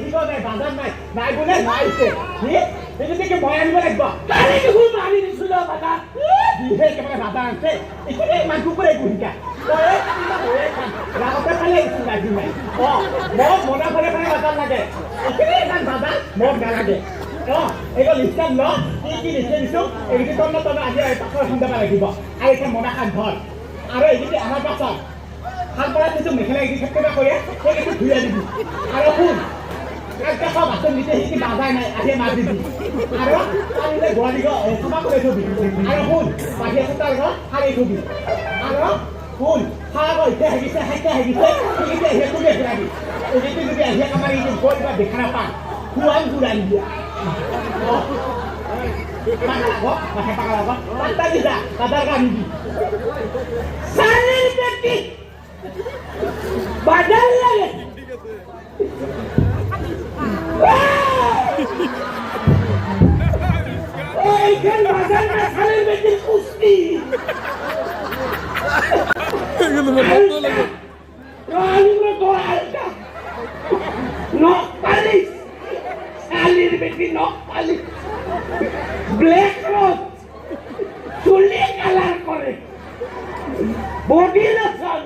দিব নাই বাজাৰ নাই নাই বোলে নাইছে কি ভয় আনিব লাগিব কালি দেখোন মাৰি দিছিলো বাজাৰ দিহে কেনেকৈ বাজাৰ আছে এইখিনি ইমান কুকুৰে গুৰিকা ৰাগতে খালি লাগি নাই মোক মনা ফালে ফালে বাজাৰ লাগে এইখিনি ইমান বাজাৰ মোক নালাগে এইটো লিষ্টত ল কি লিষ্টে দিছোঁ এইখিনি তন্ন তন্ন আজি পাছৰ এখন যাব লাগিব আৰু এতিয়া মনা খান ধৰ আৰু এইখিনি আমাৰ পাছত খাল পৰা যিটো মেখেলা এইখিনি কেতিয়াবা কৰে সেইখিনি ধুই দিবি আৰু শুন একটা সব বাচন দিতে শিকি বাজাই নাই আহি মাছ দিবি আৰু পানীতে গোৱালিক চফা কৰি থবি আৰু শুন বাহিৰ চোতাল ঘৰ সাৰি থবি আৰু শুন খাব এতিয়া আহিছে হাইতে আহিছে সেইখিনি আহি তুমি ঘূৰাবি এইটো যদি আহি আমাৰ এইটো গৈ কিবা দেখা নাপাওঁ খুৱান ঘূৰাই দিয়া পাকা লাগব পাত্তা দিছা দাদাৰ কাম দিবি চালিৰ বেটি বাজার লাগে এইখান বাজার না খালের বেটির কুস্তি নকপালিশ শালির বেটি নকপালিশ ব্ল্যাক রোজ চুলি কালার করে বডি লোশন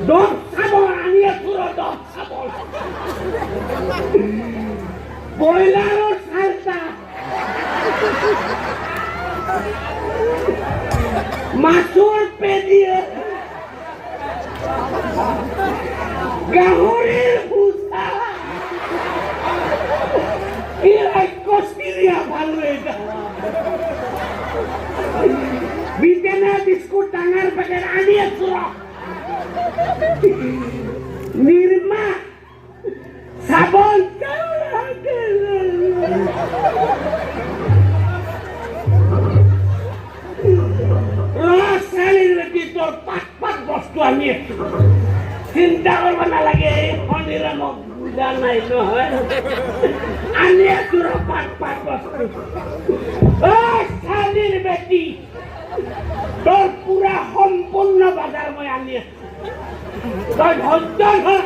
দশ সাবল আনিয়ে পুরো 10 সাবল বয়লার সালটা মাছুর পেদিয়ে গাহরির ভুসা এরাই কষ্টি দিয়া ভালো এটা বিটেনা বিস্কুট ডাঙার প্যাকেট আনিয়ে পুরো নির্মা সাবন তোর পাঁচ পাঁচ বস্তু আমি চিন্তা করব না লাগে শনিরা মোক বুঝা নাই নহয় আনি তোর পাঁচ পাঁচ বস্তু শালির বেটি তোর পুরা সম্পূর্ণ বাজার মই আনি তই ধৈর্য ধর